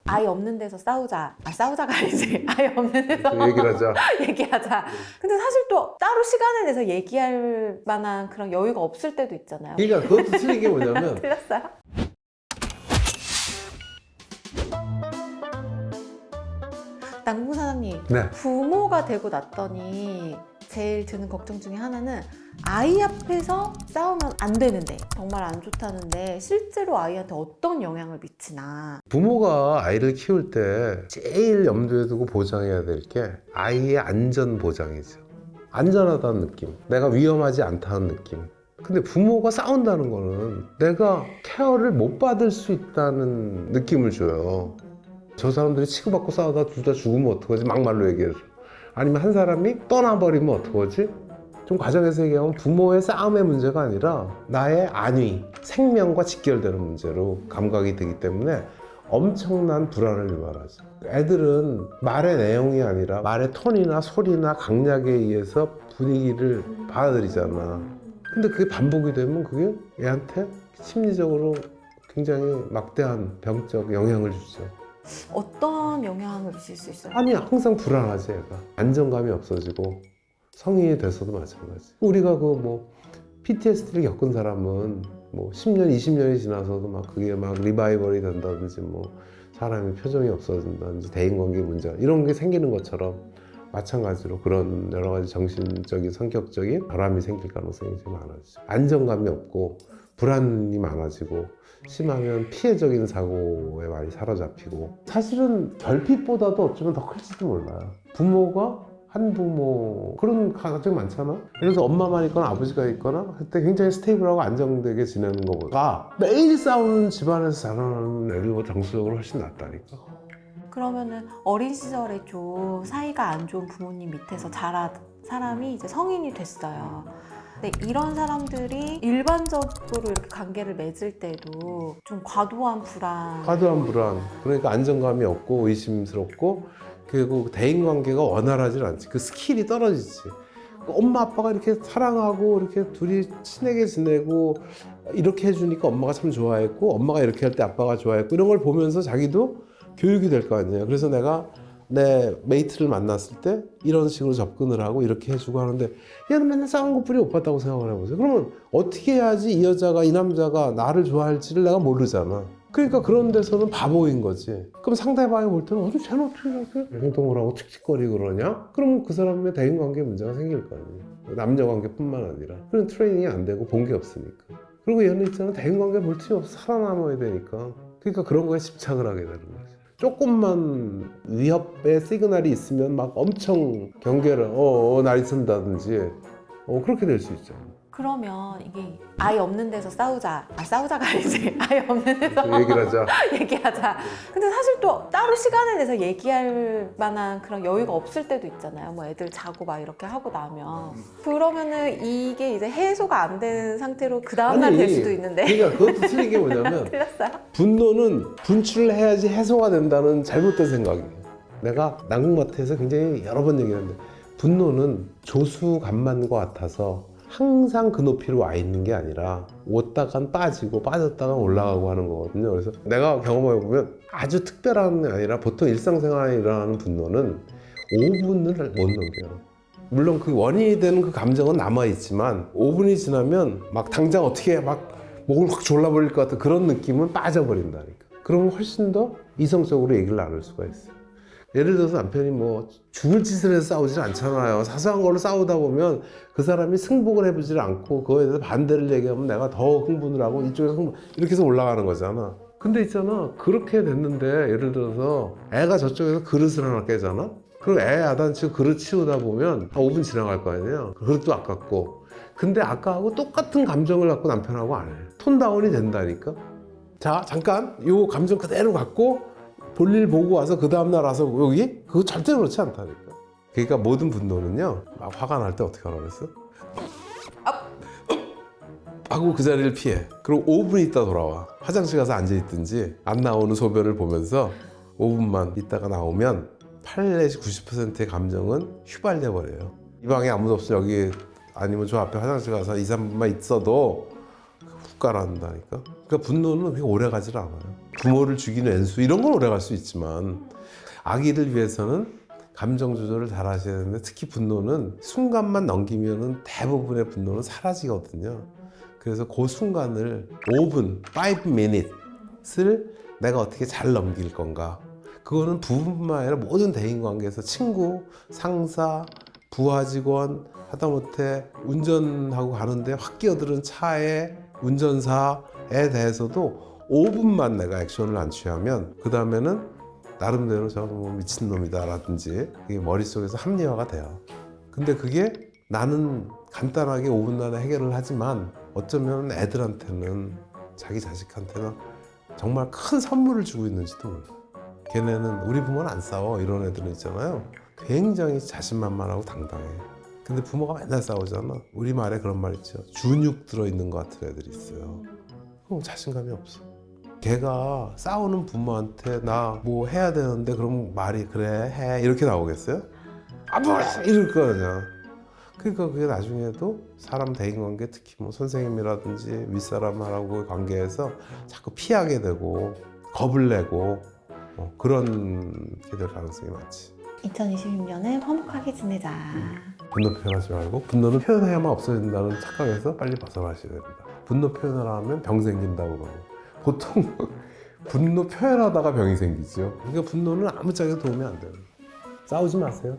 아이 없는 데서 싸우자. 싸우자가 아니지. 아이 없는 데서 얘기를 하자. 얘기하자. 근데 사실 또 따로 시간을 내서 얘기할 만한 그런 여유가 없을 때도 있잖아요. 그러니까 그것도 틀린 게 뭐냐면 틀렸어요? 남궁 사장님, 네. 부모가 되고 났더니 제일 드는 걱정 중에 하나는 아이 앞에서 싸우면 안 되는데, 정말 안 좋다는데 실제로 아이한테 어떤 영향을 미치나. 부모가 아이를 키울 때 제일 염두에 두고 보장해야 될 게 아이의 안전 보장이죠. 안전하다는 느낌, 내가 위험하지 않다는 느낌. 근데 부모가 싸운다는 거는 내가 케어를 못 받을 수 있다는 느낌을 줘요. 저 사람들이 치고받고 싸우다 둘 다 죽으면 어떡하지? 막말로 얘기해서. 아니면 한 사람이 떠나버리면 어떡하지? 좀 과정에서 얘기하면 부모의 싸움의 문제가 아니라 나의 안위, 생명과 직결되는 문제로 감각이 되기 때문에 엄청난 불안을 유발하죠. 애들은 말의 내용이 아니라 말의 톤이나 소리나 강약에 의해서 분위기를 받아들이잖아. 근데 그게 반복이 되면 그게 애한테 심리적으로 굉장히 막대한 병적 영향을 주죠. 어떤 영향을 미칠 수 있어요? 아니, 항상 불안하지. 애가 안정감이 없어지고 성인이 돼서도 마찬가지. 우리가 그 뭐 PTSD를 겪은 사람은 뭐 10년, 20년이 지나서도 막 그게 막 리바이벌이 된다든지 뭐 사람의 표정이 없어진다든지 대인관계 문제 이런 게 생기는 것처럼 마찬가지로 그런 여러 가지 정신적인 성격적인 결함이 생길 가능성이 좀 많아지죠. 안정감이 없고 불안이 많아지고 심하면 피해적인 사고에 많이 사로잡히고, 사실은 결핍보다도 어쩌면 더 클지도 몰라요. 부모가 한부모 그런 가정이 많잖아. 예를 들어서 엄마만 있거나 아버지가 있거나 그때 굉장히 스테이블하고 안정되게 지내는 것보다 매일 싸우는 집안에서 자라나는 애들보다 정서적으로 훨씬 낫다니까. 그러면은 어린 시절에 좀 사이가 안 좋은 부모님 밑에서 자란 사람이 이제 성인이 됐어요. 근데 이런 사람들이 일반적으로 이렇게 관계를 맺을 때도 좀 과도한 불안. 그러니까 안정감이 없고 의심스럽고, 그리고 대인관계가 원활하지 않지. 그 스킬이 떨어지지. 엄마 아빠가 이렇게 사랑하고 이렇게 둘이 친하게 지내고 이렇게 해주니까 엄마가 참 좋아했고, 엄마가 이렇게 할 때 아빠가 좋아했고, 이런 걸 보면서 자기도 교육이 될 거 아니에요. 그래서 내가 내 메이트를 만났을 때 이런 식으로 접근을 하고 이렇게 해주고 하는데, 얘는 맨날 싸운 것뿐이 못 봤다고 생각을 해보세요. 그러면 어떻게 해야지 이 여자가, 이 남자가 나를 좋아할지를 내가 모르잖아. 그러니까 그런 데서는 바보인 거지. 그럼 상대방이 볼 때는 쟤는 어떻게 저렇게 행동을 하고 틱틱거리고 그러냐? 그러면 그 사람의 대인관계 문제가 생길 거 아니에요. 남녀관계뿐만 아니라. 그런 트레이닝이 안 되고 본 게 없으니까. 그리고 얘는 있잖아, 대인관계 볼 틈이 없어. 살아남아야 되니까. 그러니까 그런 거에 집착을 하게 되는 거지. 조금만 위협의 시그널이 있으면 막 엄청 경계를 날이 쓴다든지 그렇게 될 수 있죠. 그러면 이게 아이 없는 데서 싸우자. 싸우자가 아니지. 아이 없는 데서 얘기를 하자. 얘기하자. 근데 사실 또 따로 시간을 내서 얘기할 만한 그런 여유가 없을 때도 있잖아요. 뭐 애들 자고 막 이렇게 하고 나면. 그러면은 이게 이제 해소가 안 된 상태로 그 다음날 될 수도 있는데. 그러니까 그것도 틀린 게 뭐냐면 틀렸어요? 분노는 분출을 해야지 해소가 된다는 잘못된 생각이에요. 내가 남궁마트에서 굉장히 여러 번 얘기했는데, 분노는 조수간만과 같아서 항상 그 높이로 와 있는 게 아니라 왔다간 빠지고 빠졌다간 올라가고 하는 거거든요. 그래서 내가 경험해 보면 아주 특별한 게 아니라 보통 일상생활에 일어나는 분노는 5분을 못 넘겨요. 물론 그 원인이 되는 그 감정은 남아있지만 5분이 지나면 막 당장 어떻게 막 목을 확 졸라버릴 것 같은 그런 느낌은 빠져버린다니까. 그러면 훨씬 더 이성적으로 얘기를 나눌 수가 있어요. 예를 들어서 남편이 뭐 죽을 짓을 해서 싸우질 않잖아요. 사소한 걸로 싸우다 보면 그 사람이 승복을 해보질 않고 그거에 대해서 반대를 얘기하면 내가 더 흥분을 하고 이쪽에서 이렇게 해서 올라가는 거잖아. 근데 있잖아, 그렇게 됐는데 예를 들어서 애가 저쪽에서 그릇을 하나 깨잖아? 그럼 애 야단치고 그릇 치우다 보면 한 5분 지나갈 거 아니에요. 그릇도 아깝고. 근데 아까하고 똑같은 감정을 갖고 남편하고 안 해. 톤 다운이 된다니까. 자, 잠깐 요 감정 그대로 갖고 볼일 보고 와서 그 다음날 와서 여기? 그거 절대 그렇지 않다니까. 그러니까 모든 분노는요, 막 화가 날 때 어떻게 하라고 그랬어? 하고 그 자리를 피해. 그리고 5분 있다 돌아와. 화장실 가서 앉아있든지 안 나오는 소변을 보면서 5분만 있다가 나오면 8 내지 90%의 감정은 휘발려 버려요. 이 방에 아무도 없어 여기 아니면 저 앞에 화장실 가서 2, 3분만 있어도 훅 가라앉는다니까. 그러니까 분노는 그렇게 오래 가질 않아요. 부모를 죽이는 왼수 이런 건 오래 갈 수 있지만 아기를 위해서는 감정 조절을 잘 하셔야 되는데 특히 분노는 순간만 넘기면은 대부분의 분노는 사라지거든요. 그래서 그 순간을 5분, 5 minutes을 내가 어떻게 잘 넘길 건가. 그거는 부부뿐만 아니라 모든 대인관계에서 친구, 상사, 부하 직원, 하다못해 운전하고 가는데 확 끼어드는 차의 운전사에 대해서도 5분만 내가 액션을 안 취하면 그 다음에는 나름대로 저는 뭐 미친놈이다 라든지 이게 머릿속에서 합리화가 돼요. 근데 그게 나는 간단하게 5분 안에 해결을 하지만 어쩌면 애들한테는 자기 자식한테는 정말 큰 선물을 주고 있는지도 몰라요. 걔네는 우리 부모는 안 싸워 이런 애들은 있잖아요. 굉장히 자신만만하고 당당해. 근데 부모가 맨날 싸우잖아. 우리말에 그런 말 있죠. 준육 들어있는 것 같은 애들이 있어요. 그럼 자신감이 없어. 걔가 싸우는 부모한테 나 뭐 해야 되는데 그럼 말이 그래 해 이렇게 나오겠어요? 아 뭐래 이럴 거 아니야. 그러니까 그게 나중에도 사람 대인관계 특히 뭐 선생님이라든지 윗사람하고 관계에서 자꾸 피하게 되고 겁을 내고 그런 게 될 가능성이 많지. 2026년을 화목하게 지내자. 분노 표현하지 말고 분노는 표현해야만 없어진다는 착각에서 빨리 벗어나셔야 됩니다. 분노 표현을 하면 병 생긴다고 그러고 보통 분노 표현하다가 병이 생기죠. 그러니까 분노는 아무짝에도 도움이 안 돼요. 싸우지 마세요.